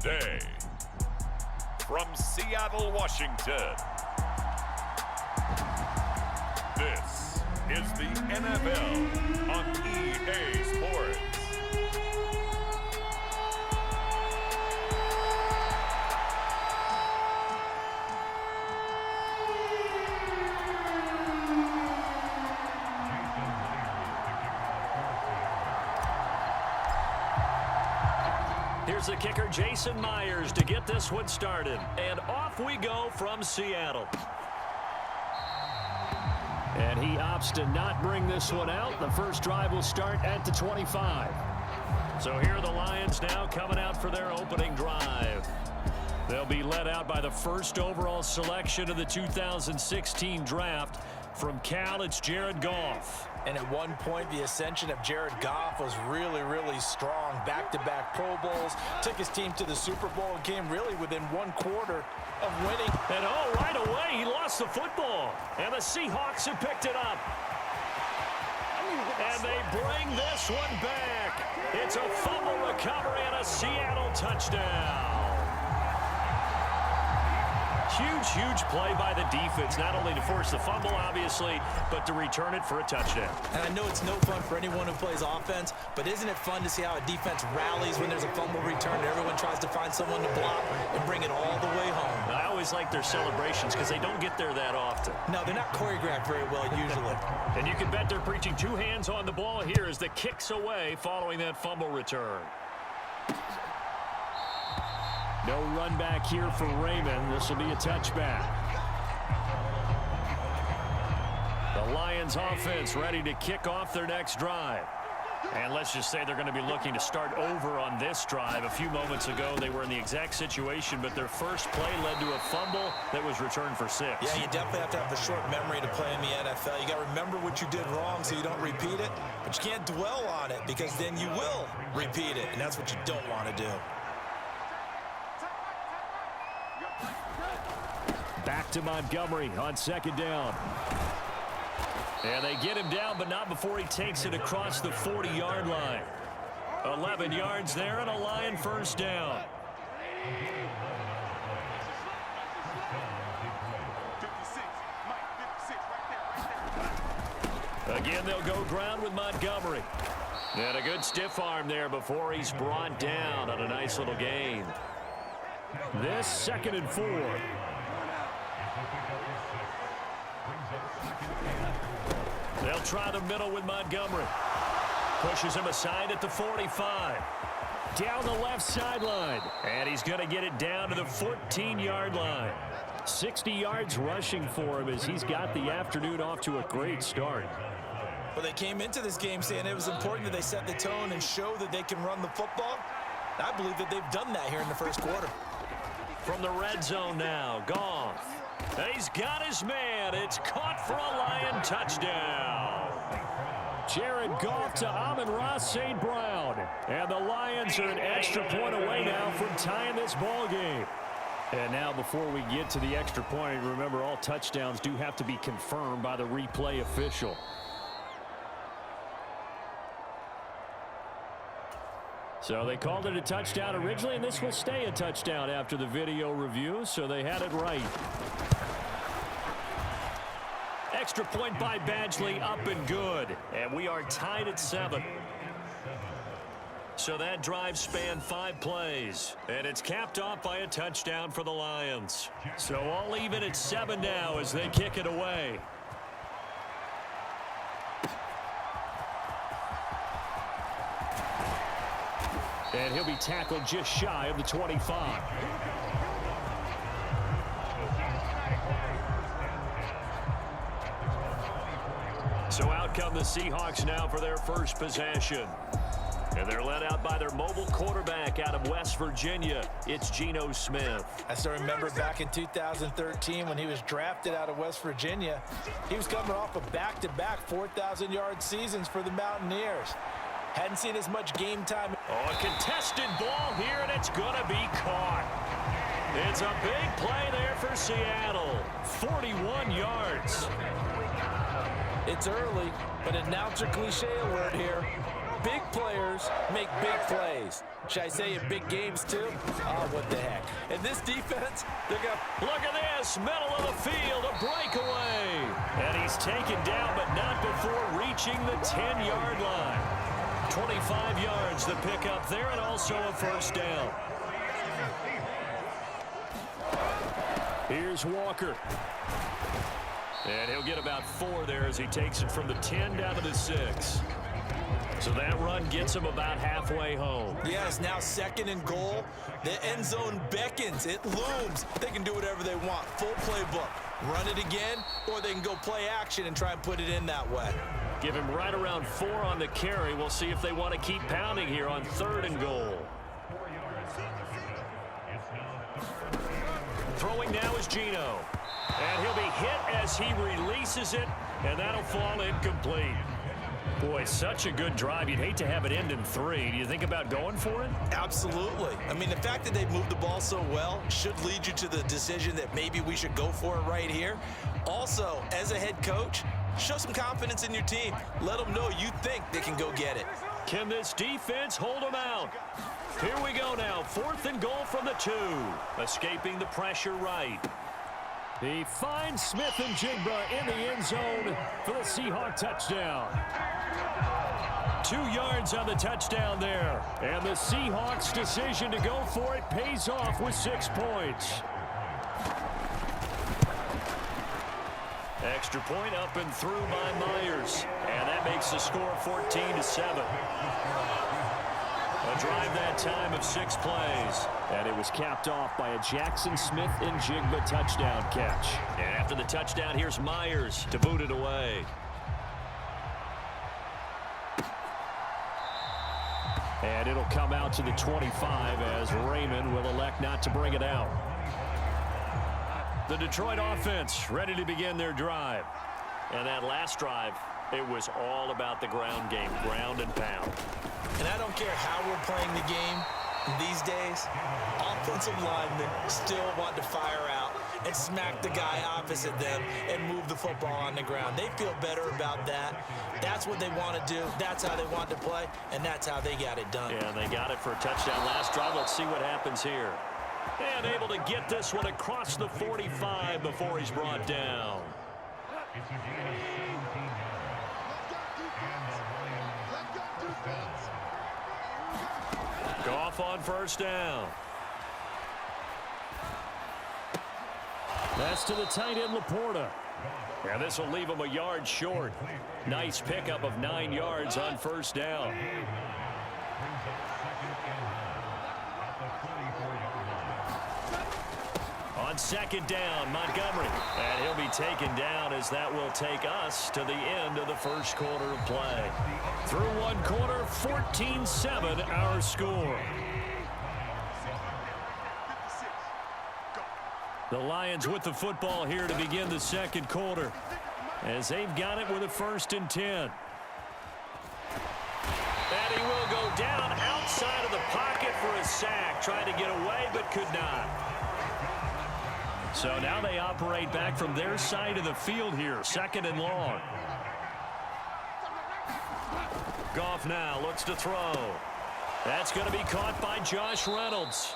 Today, from Seattle, Washington, this is the NFL on EA Sports. Here's the kicker, Jason Myers, to get this one started. And off we go from Seattle. And he opts to not bring this one out. The first drive will start at the 25. So here are the Lions now coming out for their opening drive. They'll be led out by the first overall selection of the 2016 draft. From Cal, it's Jared Goff. And at one point, the ascension of Jared Goff was really, really strong. Back-to-back Pro Bowls, took his team to the Super Bowl and came really within one quarter of winning. And right away, he lost the football. And the Seahawks have picked it up. And they bring this one back. It's a fumble recovery and a Seattle touchdown. Huge play by the defense, not only to force the fumble, obviously, but to return it for a touchdown. And I know it's no fun for anyone who plays offense, but isn't it fun to see how a defense rallies when there's a fumble return and everyone tries to find someone to block and bring it all the way home? I always like their celebrations because they don't get there that often. No, they're not choreographed very well usually. And you can bet they're preaching two hands on the ball here as the kick's away following that fumble return. No run back here for Raymond. This will be a touchback. The Lions offense ready to kick off their next drive. And let's just say they're going to be looking to start over on this drive. A few moments ago, they were in the exact situation, but their first play led to a fumble that was returned for 6. Yeah, you definitely have to have the short memory to play in the NFL. You got to remember what you did wrong so you don't repeat it, but you can't dwell on it because then you will repeat it, and that's what you don't want to do. Back to Montgomery on second down. And they get him down, but not before he takes it across the 40-yard line. 11 yards there and a Lion first down. Again, they'll go ground with Montgomery. And a good stiff arm there before he's brought down on a nice little gain. This 2nd and 4. They'll try the middle with Montgomery. Pushes him aside at the 45. Down the left sideline. And he's going to get it down to the 14-yard line. 60 yards rushing for him as he's got the afternoon off to a great start. Well, they came into this game saying it was important that they set the tone and show that they can run the football. I believe that they've done that here in the first quarter. From the red zone now, Goff. He's got his man. It's caught for a Lion touchdown. Jared Goff to Amon-Ra St. Brown. And the Lions are an extra point away now from tying this ball game. And now before we get to the extra point, remember all touchdowns do have to be confirmed by the replay official. So they called it a touchdown originally, and this will stay a touchdown after the video review, so they had it right. Extra point by Badgley, up and good. And we are tied at 7. So that drive spanned 5 plays. And it's capped off by a touchdown for the Lions. So all even at 7 now as they kick it away. And he'll be tackled just shy of the 25. So out come the Seahawks now for their first possession. And they're led out by their mobile quarterback out of West Virginia. It's Geno Smith. I still remember back in 2013 when he was drafted out of West Virginia. He was coming off of back-to-back 4,000-yard seasons for the Mountaineers. Hadn't seen as much game time. Oh, a contested ball here, and it's going to be caught. It's a big play there for Seattle. 41 yards. It's early, but announcer cliche alert here. big players make big plays. Should I say in big games too? Oh, what the heck. And this defense, they're going to... Look at this, middle of the field, a breakaway. And he's taken down, but not before reaching the 10-yard line. 25 yards the pickup there, and also a first down. Here's Walker. And he'll get about 4 there as he takes it from the 10 down to the 6. So that run gets him about halfway home. Yeah, it's now 2nd and goal. The end zone beckons. It looms. They can do whatever they want. Full playbook. Run it again, or they can go play action and try and put it in that way. Give him right around 4 on the carry. We'll see if they want to keep pounding here on 3rd and goal. Throwing now is Geno. And he'll be hit as he releases it, and that'll fall incomplete. Boy, such a good drive. You'd hate to have it end in 3. Do you think about going for it? Absolutely. I mean, the fact that they've moved the ball so well should lead you to the decision that maybe we should go for it right here. Also, as a head coach, show some confidence in your team. Let them know you think they can go get it. Can this defense hold them out? Here we go now. 4th and goal from the 2. Escaping the pressure right. He finds Smith and Jigba in the end zone for the Seahawks touchdown. 2 yards on the touchdown there. And the Seahawks' decision to go for it pays off with 6 points. Extra point up and through by Myers. And that makes the score 14-7. A drive that time of 6 plays. And it was capped off by a Jackson Smith and Jigba touchdown catch. And after the touchdown, here's Myers to boot it away. And it'll come out to the 25 as Raymond will elect not to bring it out. The Detroit offense ready to begin their drive. And that last drive, it was all about the ground game, ground and pound. And I don't care how we're playing the game these days, offensive linemen still want to fire out and smack the guy opposite them and move the football on the ground. They feel better about that. That's what they want to do. That's how they want to play, and that's how they got it done. Yeah, and they got it for a touchdown last drive. Let's see what happens here. And able to get this one across the 45 before he's brought down. Goff on first down. That's to the tight end, Laporta. And this will leave him a yard short. Nice pickup of 9 yards on first down. On 2nd down, Montgomery. And he'll be taken down as that will take us to the end of the first quarter of play. Through 1 quarter, 14-7 our score. The Lions with the football here to begin the 2nd quarter, as they've got it with a 1st and 10. And he will go down outside of the pocket for a sack, trying to get away but could not. So now they operate back from their side of the field here, 2nd and long. Goff now looks to throw. That's going to be caught by Josh Reynolds.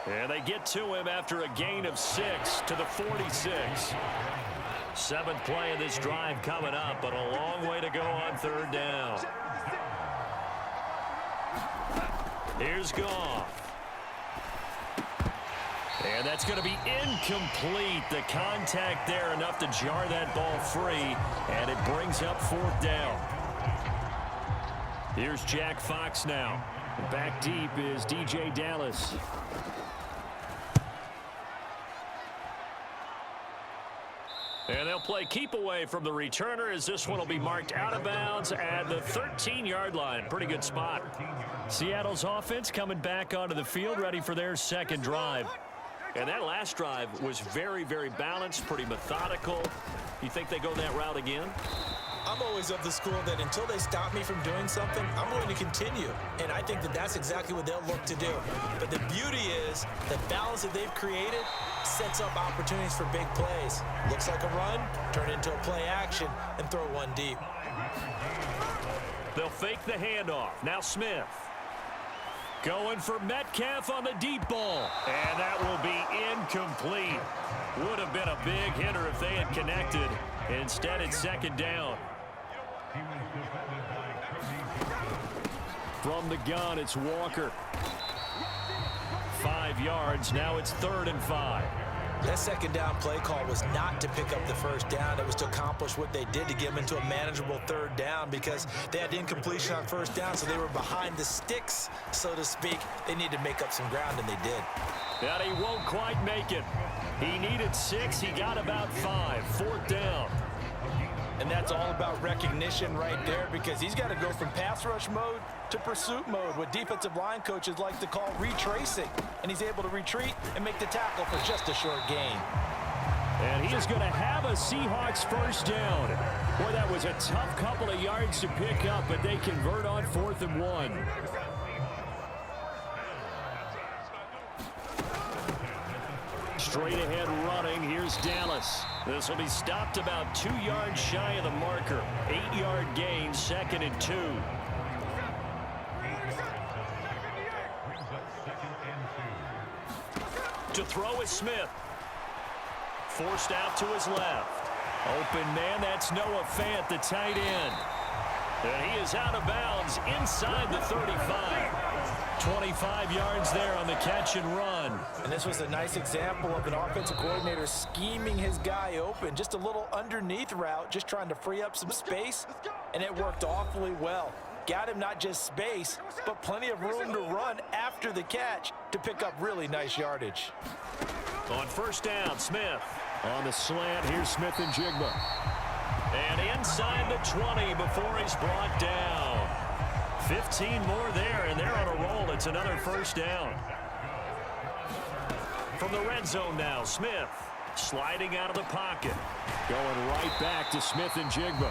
And they get to him after a gain of 6 to the 46. 7th play of this drive coming up, but a long way to go on 3rd down. Here's Goff. And that's going to be incomplete. The contact there enough to jar that ball free, and it brings up 4th down. Here's Jack Fox now. Back deep is DJ Dallas. And they'll play keep away from the returner as this one will be marked out of bounds at the 13-yard line. Pretty good spot. Seattle's offense coming back onto the field, ready for their 2nd drive. And that last drive was very, very balanced, pretty methodical. You think they go that route again? I'm always of the school that until they stop me from doing something, I'm going to continue. And I think that that's exactly what they'll look to do. But the beauty is the balance that they've created sets up opportunities for big plays. Looks like a run, turn it into a play action, and throw one deep. They'll fake the handoff. Now Smith. Going for Metcalf on the deep ball. And that will be incomplete. Would have been a big hitter if they had connected. Instead, it's second down. From the gun, it's Walker. 5 yards. Now it's 3rd and 5. That second down play call was not to pick up the first down. It was to accomplish what they did to get them into a manageable 3rd down because they had incompletion on first down, so they were behind the sticks, so to speak. They needed to make up some ground, and they did. But he won't quite make it. He needed 6. He got about 5. 4th down. And that's all about recognition right there because he's got to go from pass rush mode to pursuit mode, what defensive line coaches like to call retracing. And he's able to retreat and make the tackle for just a short gain. And he is going to have a Seahawks first down. Boy, that was a tough couple of yards to pick up, but they convert on 4th and 1. Straight ahead running. Here's Dallas. This will be stopped about 2 yards shy of the marker. 8-yard gain, 2nd and 2. To throw is Smith. Forced out to his left. Open man, that's Noah Fant, the tight end. And he is out of bounds inside the 35. 25 yards there on the catch and run. And this was a nice example of an offensive coordinator scheming his guy open. Just a little underneath route, just trying to free up some space. And it worked awfully well. Got him not just space, but plenty of room to run after the catch to pick up really nice yardage. On first down, Smith. On the slant, here's Smith and Jigba. And inside the 20 before he's brought down. 15 more there, and they're on a roll. It's another first down. From the red zone now, Smith sliding out of the pocket. Going right back to Smith and Jigba.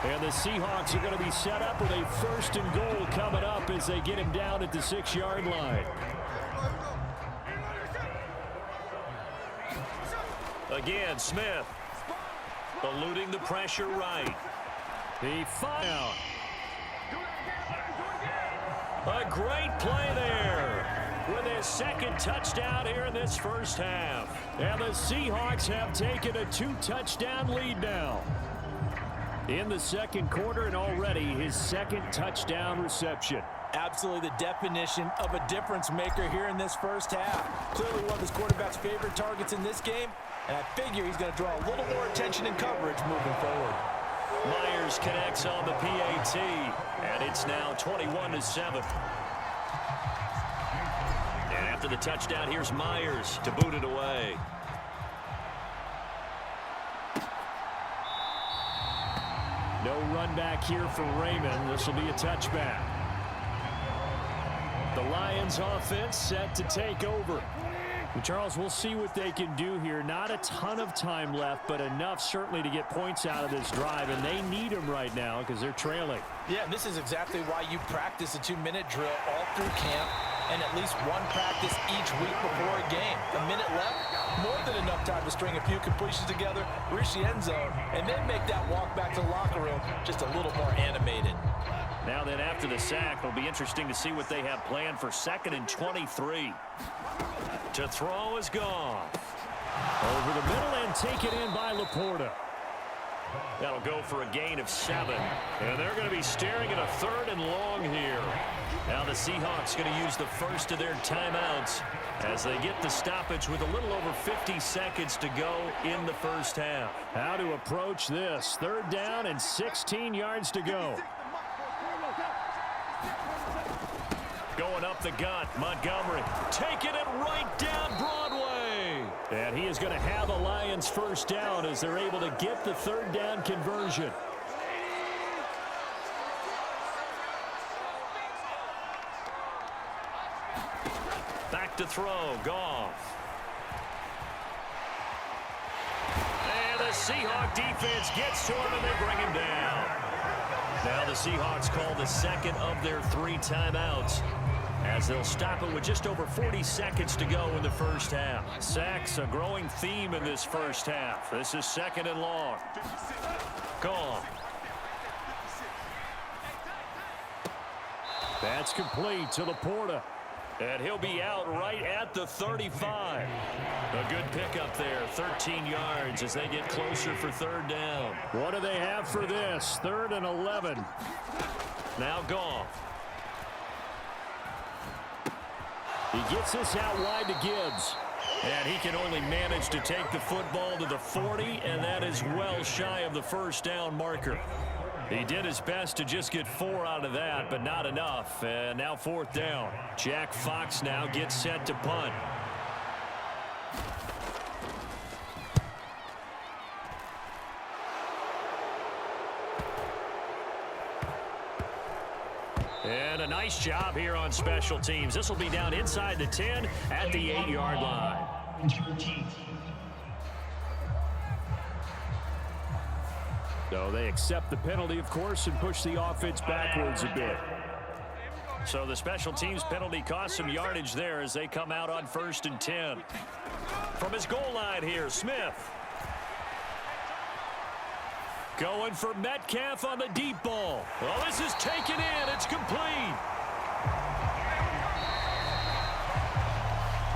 And the Seahawks are going to be set up with a 1st and goal coming up as they get him down at the 6-yard line. Again, Smith eluding the pressure right. He found. A great play there with his 2nd touchdown here in this first half. And the Seahawks have taken a 2-touchdown lead now in the 2nd quarter, and already his 2nd touchdown reception. Absolutely the definition of a difference maker here in this first half. Clearly one of his quarterback's favorite targets in this game, and I figure he's going to draw a little more attention and coverage moving forward. Myers connects on the PAT, and it's now 21-7. And after the touchdown, here's Myers to boot it away. No run back here for Raymond. This will be a touchback. The Lions offense set to take over. Charles, we'll see what they can do here. Not a ton of time left, but enough certainly to get points out of this drive, and they need them right now because they're trailing. Yeah, and this is exactly why you practice a 2-minute drill all through camp and at least one practice each week before a game. A minute left, more than enough time to string a few completions together, reach the end zone, and then make that walk back to the locker room just a little more animated. Now then, after the sack, it'll be interesting to see what they have planned for 2nd and 23. To throw is Goff. Over the middle and taken in by Laporta. That'll go for a gain of 7. And they're going to be staring at a 3rd and long here. Now the Seahawks going to use the first of their timeouts as they get the stoppage with a little over 50 seconds to go in the first half. How to approach this. 3rd down and 16 yards to go. Going up the gut, Montgomery taking it right down Broadway. And he is going to have a Lions first down as they're able to get the 3rd down conversion. Back to throw, Goff. And the Seahawk defense gets to him and they bring him down. Now the Seahawks call the 2nd of their 3 timeouts, as they'll stop it with just over 40 seconds to go in the first half. Sacks, a growing theme in this first half. This is 2nd and long. Goff. That's complete to Laporta. And he'll be out right at the 35. A good pickup there, 13 yards as they get closer for third down. What do they have for this? 3rd and 11. Now Goff. He gets this out wide to Gibbs. And he can only manage to take the football to the 40, and that is well shy of the first down marker. He did his best to just get 4 out of that, but not enough. And now 4th down. Jack Fox now gets set to punt. And a nice job here on special teams. This will be down inside the 10 at the 8-yard line. So they accept the penalty, of course, and push the offense backwards a bit. So the special teams penalty cost some yardage there as they come out on 1st and 10. From his goal line here, Smith. Going for Metcalf on the deep ball. Well, this is taken in. It's complete.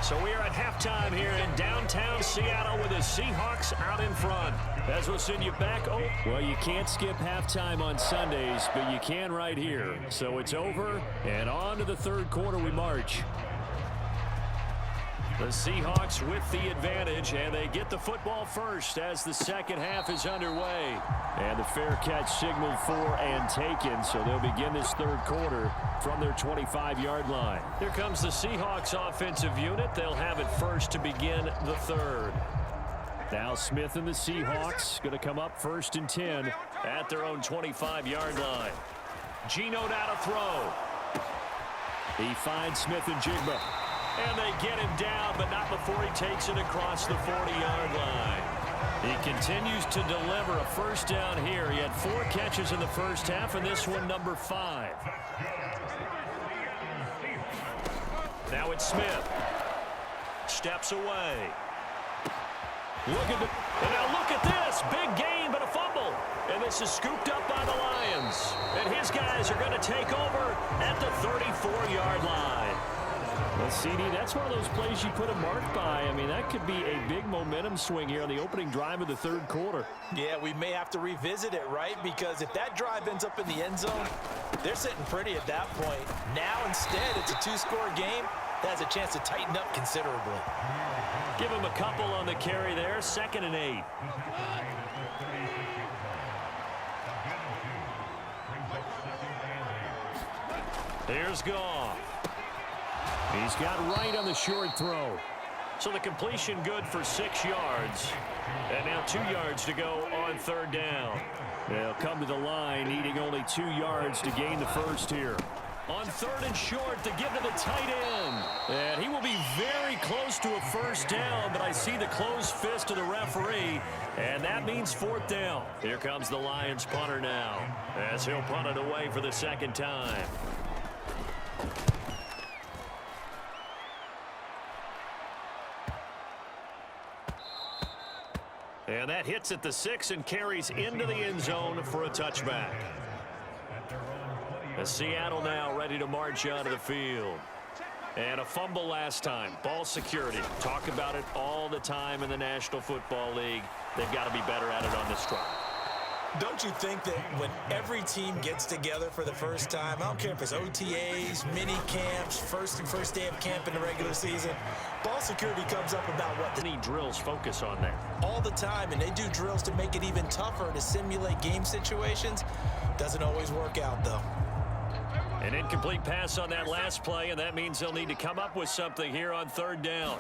So we are at halftime here in downtown Seattle with the Seahawks out in front. As we'll send you back. Oh, well, you can't skip halftime on Sundays, but you can right here. So it's over, and on to the 3rd quarter we march. The Seahawks with the advantage, and they get the football first as the second half is underway. And the fair catch signaled for and taken, so they'll begin this 3rd quarter from their 25-yard line. Here comes the Seahawks offensive unit. They'll have it first to begin the 3rd. Now Smith and the Seahawks going to come up 1st and 10 at their own 25-yard line. Geno now to throw. He finds Smith and Jigba. And they get him down, but not before he takes it across the 40-yard line. He continues to deliver a first down here. He had 4 catches in the first half, and this one number 5. Now it's Smith. Steps away. And now look at this. Big gain, but a fumble. And this is scooped up by the Lions. And his guys are going to take over at the 34-yard line. Well, CD, that's one of those plays you put a mark by. I mean, that could be a big momentum swing here on the opening drive of the 3rd quarter. Yeah, we may have to revisit it, right? Because if that drive ends up in the end zone, they're sitting pretty at that point. Now, instead, it's a 2-score game. That has a chance to tighten up considerably. Give him a couple on the carry there. 2nd and 8. Here's Goff. He's got right on the short throw. So the completion good for 6 yards. And now 2 yards to go on 3rd down. They'll come to the line needing only 2 yards to gain the first here. On 3rd and short to give to the tight end. And he will be very close to a first down, but I see the closed fist of the referee, and that means 4th down. Here comes the Lions punter now as he'll punt it away for the 2nd time. And that hits at the 6 and carries into the end zone for a touchback. As Seattle now ready to march out of the field. And a fumble last time. Ball security. Talk about it all the time in the National Football League. They've got to be better at it on this drive. Don't you think that when every team gets together for the first time, I don't care if it's OTAs, mini camps, first day of camp in the regular season, ball security comes up about what the drills focus on there. All the time, and they do drills to make it even tougher to simulate game situations. Doesn't always work out, though. An incomplete pass on that last play, and that means they'll need to come up with something here on 3rd down.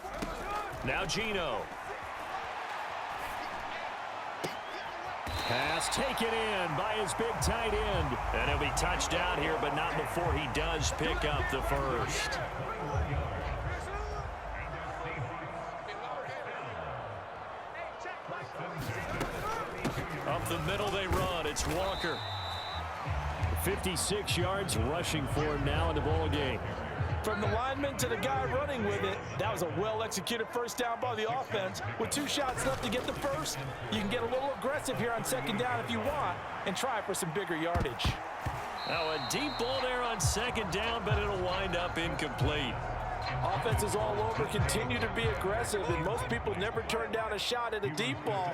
Now Geno. Pass taken in by his big tight end. And he'll be touched down here, but not before he does pick up the first. Up the middle they run. It's Walker. 56 yards rushing for him now in the ball game. From the lineman to the guy running with it, that was a well-executed first down by the offense. With 2 shots left to get the first, you can get a little aggressive here on 2nd down if you want and try for some bigger yardage. Now a deep ball there on second down, but it'll wind up incomplete. Offenses all over continue to be aggressive, and most people never turn down a shot at a deep ball.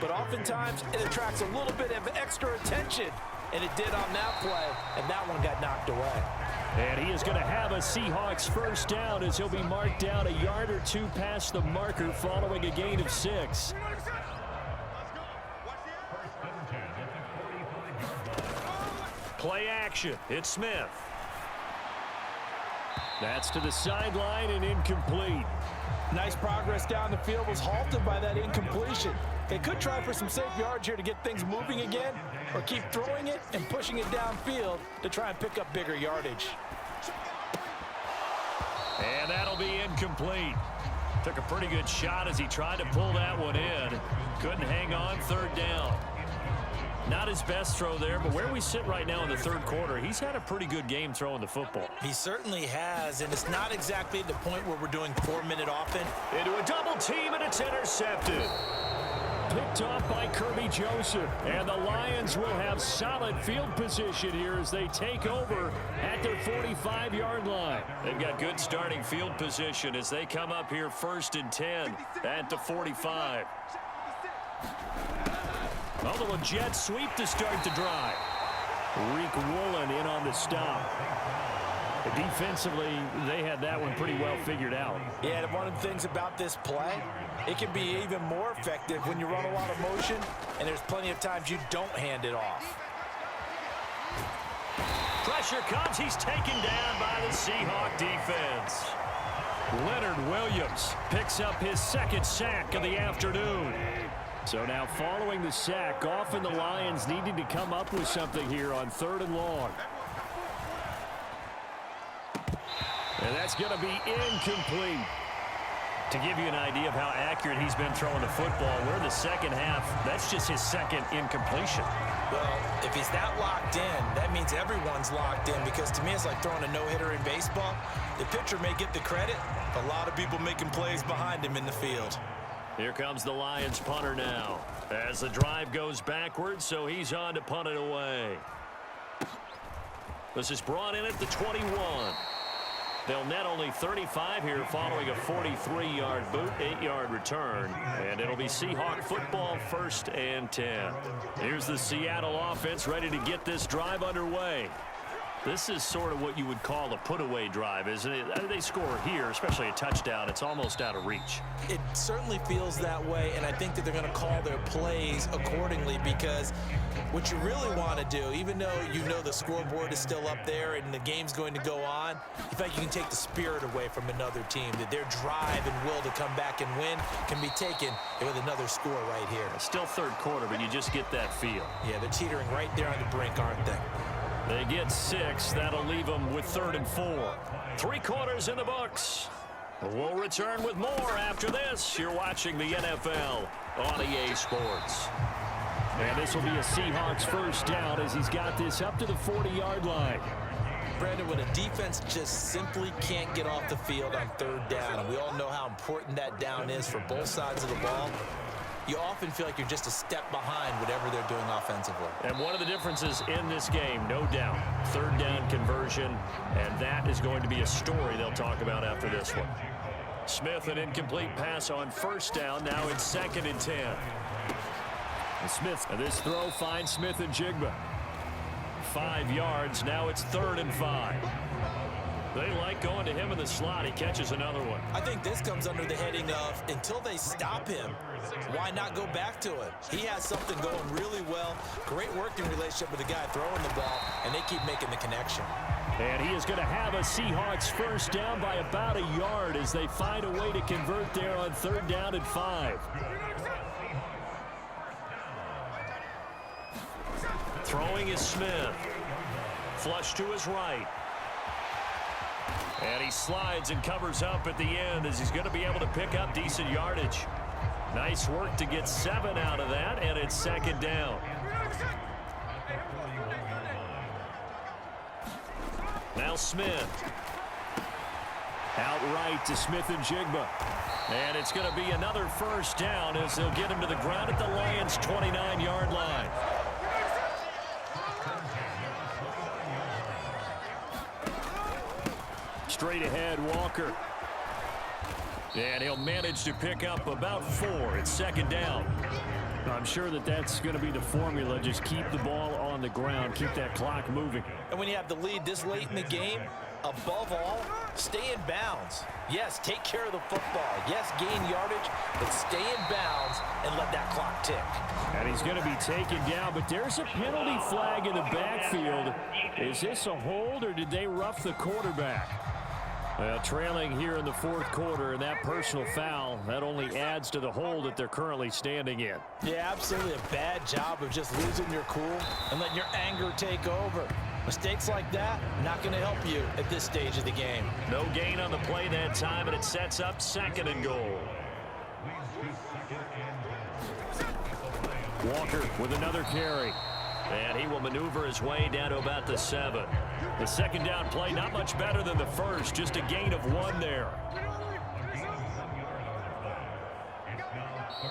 But oftentimes, it attracts a little bit of extra attention, and it did on that play, and that one got knocked away. And he is going to have a Seahawks first down as he'll be marked down a yard or two past the marker following a gain of 6. Play action. It's Smith. That's to the sideline and incomplete. Nice progress down the field was halted by that incompletion. They could try for some safe yards here to get things moving again, or keep throwing it and pushing it downfield to try and pick up bigger yardage. And that'll be incomplete. Took a pretty good shot as he tried to pull that one in. Couldn't hang on, third down. Not his best throw there, but where we sit right now in the third quarter, he's had a pretty good game throwing the football. He certainly has, and it's not exactly at the point where we're doing 4-minute offense. Into a double team, and it's intercepted. Picked off by Kirby Joseph, and the Lions will have solid field position here as they take over at their 45-yard line. They've got good starting field position as they come up here 1st and 10 at the 45. A little jet sweep to start the drive. Reek Woolen in on the stop. Defensively, they had that one pretty well figured out. Yeah, and one of the things about this play, it can be even more effective when you run a lot of motion, and there's plenty of times you don't hand it off. Pressure comes. He's taken down by the Seahawk defense. Leonard Williams picks up his 2nd sack of the afternoon. So now following the sack, often the Lions needing to come up with something here on 3rd and long. And that's going to be incomplete. To give you an idea of how accurate he's been throwing the football, we're in the second half. That's just his 2nd incompletion. Well, if he's that locked in, that means everyone's locked in, because to me it's like throwing a no-hitter in baseball. The pitcher may get the credit, a lot of people making plays behind him in the field. Here comes the Lions punter now as the drive goes backwards, so he's on to punt it away. This is brought in at the 21. They'll net only 35 here following a 43-yard boot, 8-yard return, and it'll be Seahawk football 1st and 10. Here's the Seattle offense ready to get this drive underway. This is sort of what you would call a put-away drive, isn't it? They score here, especially a touchdown. It's almost out of reach. It certainly feels that way, and I think that they're going to call their plays accordingly, because what you really want to do, even though you know the scoreboard is still up there and the game's going to go on, you think you can take the spirit away from another team, that their drive and will to come back and win can be taken with another score right here. It's still third quarter, but you just get that feel. Yeah, they're teetering right there on the brink, aren't they? They get 6. That'll leave them with 3rd and 4. 3 quarters in the books. We'll return with more after this. You're watching the NFL on EA Sports. And this will be a Seahawks first down as he's got this up to the 40-yard line. Brandon, when a defense just simply can't get off the field on 3rd down, and we all know how important that down is for both sides of the ball, you often feel like you're just a step behind whatever they're doing offensively. And one of the differences in this game, no doubt, 3rd down conversion, and that is going to be a story they'll talk about after this one. Smith, an incomplete pass on 1st down, now it's 2nd and 10. And Smith, and this throw finds Smith and Jigba. 5 yards, now it's 3rd and 5. They like going to him in the slot. He catches another one. I think this comes under the heading of, until they stop him, why not go back to it? He has something going really well. Great working relationship with the guy throwing the ball, and they keep making the connection. And he is going to have a Seahawks first down by about a yard as they find a way to convert there on 3rd down and 5. Throwing is Smith. Flush to his right. And he slides and covers up at the end as he's going to be able to pick up decent yardage. Nice work to get 7 out of that, and it's 2nd down. Now Smith. Outright to Smith and Jigba. And it's going to be another first down as they'll get him to the ground at the Lions' 29-yard line. Straight ahead, Walker. And he'll manage to pick up about 4. It's second down. I'm sure that that's going to be the formula. Just keep the ball on the ground. Keep that clock moving. And when you have the lead this late in the game, above all, stay in bounds. Yes, take care of the football. Yes, gain yardage, but stay in bounds and let that clock tick. And he's going to be taken down, but there's a penalty flag in the backfield. Is this a hold, or did they rough the quarterback? Well, trailing here in the fourth quarter, and that personal foul, that only adds to the hole that they're currently standing in. Yeah, absolutely a bad job of just losing your cool and letting your anger take over. Mistakes like that, not going to help you at this stage of the game. No gain on the play that time, and it sets up second and goal. Walker with another carry. And he will maneuver his way down to about the 7. The second down play, not much better than the first, just a gain of 1 there.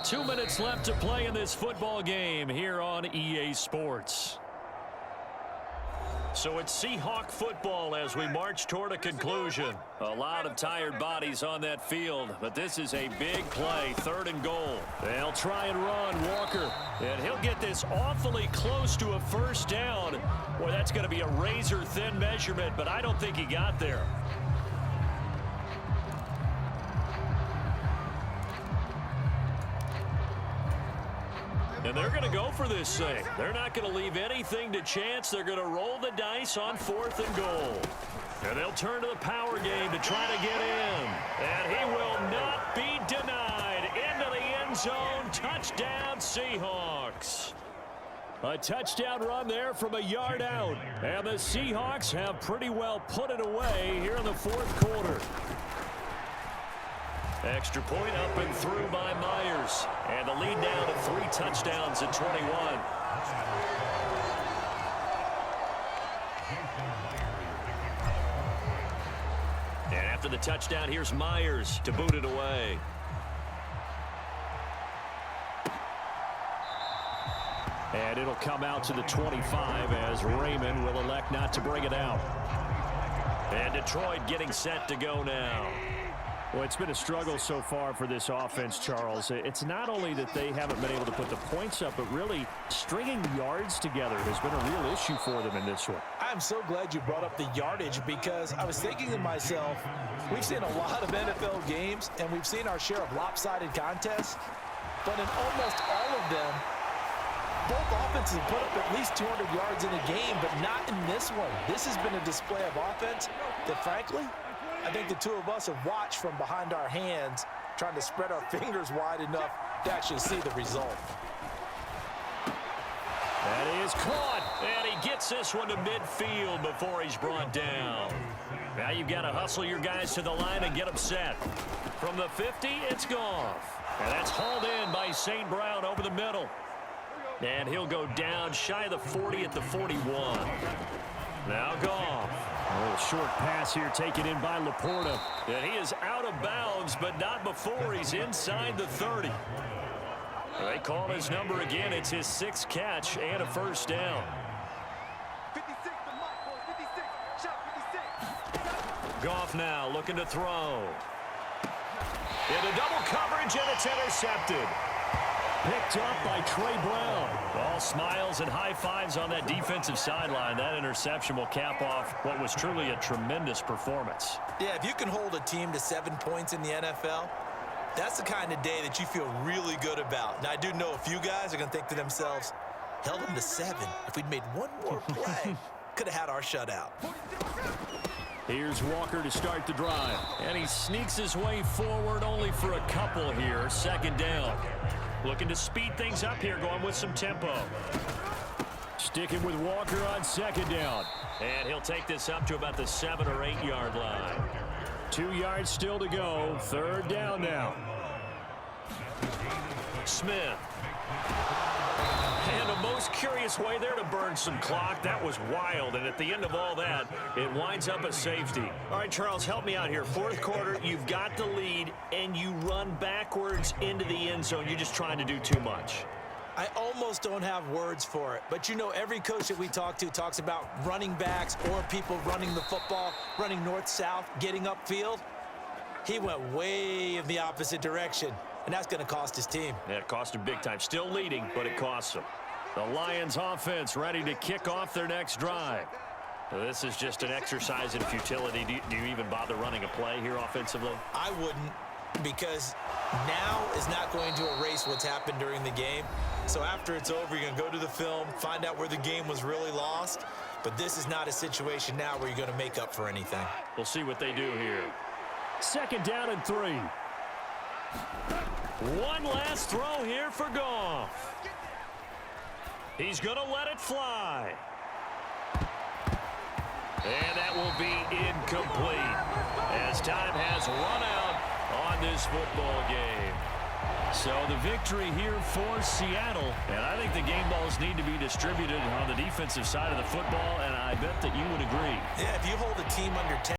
2 minutes left to play in this football game here on EA Sports. So it's Seahawk football as we march toward a conclusion. A lot of tired bodies on that field, but this is a big play, 3rd and goal. They'll try and run, Walker, and he'll get this awfully close to a first down. Boy, that's going to be a razor-thin measurement, but I don't think he got there. And they're going to go for this thing. They're not going to leave anything to chance. They're going to roll the dice on 4th and goal. And they'll turn to the power game to try to get in. And he will not be denied. Into the end zone. Touchdown, Seahawks. A touchdown run there from a yard out. And the Seahawks have pretty well put it away here in the fourth quarter. Extra point up and through by Myers. And the lead down to 3 touchdowns at 21. And after the touchdown, here's Myers to boot it away. And it'll come out to the 25 as Raymond will elect not to bring it out. And Detroit getting set to go now. Well, it's been a struggle so far for this offense, Charles. It's not only that they haven't been able to put the points up, but really stringing yards together has been a real issue for them in this one. I'm so glad you brought up the yardage, because I was thinking to myself, we've seen a lot of NFL games, and we've seen our share of lopsided contests, but in almost all of them, both offenses have put up at least 200 yards in a game, but not in this one. This has been a display of offense that, frankly, I think the two of us have watched from behind our hands, trying to spread our fingers wide enough to actually see the result. That is caught, and he gets this one to midfield before he's brought down. Now you've got to hustle your guys to the line and get them set. From the 50, it's Goff. And that's hauled in by St. Brown over the middle. And he'll go down shy of the 40 at the 41. Now Goff. A little short pass here taken in by Laporta. And he is out of bounds, but not before he's inside the 30. They call his number again. It's his 6th catch and a first down. 56, the mark, boys, 56, shot 56. Goff now looking to throw. Into double coverage, and it's intercepted. Picked up by Trey Brown. All smiles and high fives on that defensive sideline. That interception will cap off what was truly a tremendous performance. Yeah, if you can hold a team to 7 points in the NFL, that's the kind of day that you feel really good about. Now, I do know a few guys are going to think to themselves, held them to 7. If we'd made one more play, could have had our shutout. Here's Walker to start the drive. And he sneaks his way forward only for a couple here. Second down. Looking to speed things up here, going with some tempo. Sticking with Walker on second down. And he'll take this up to about the 7 or 8 yard line. 2 yards still to go. Third down now. Smith. And a most curious way there to burn some clock. That was wild, and at the end of all that, it winds up a safety. All right, Charles, help me out here. Fourth quarter, you've got the lead, and you run backwards into the end zone. You're just trying to do too much. I almost don't have words for it. But, you know, every coach that we talk to talks about running backs or people running the football, running north-south, getting upfield. He went way in the opposite direction, and that's going to cost his team. Yeah, it cost him big time. Still leading, but it costs him. The Lions offense ready to kick off their next drive. Now, this is just an exercise in futility. Do you even bother running a play here offensively? I wouldn't, because now is not going to erase what's happened during the game. So after it's over, you're going to go to the film, find out where the game was really lost. But this is not a situation now where you're going to make up for anything. We'll see what they do here. 2nd down and 3. One last throw here for Goff. He's going to let it fly. And that will be incomplete as time has run out on this football game. So the victory here for Seattle. And I think the game balls need to be distributed on the defensive side of the football, and I bet that you would agree. Yeah, if you hold a team under 10.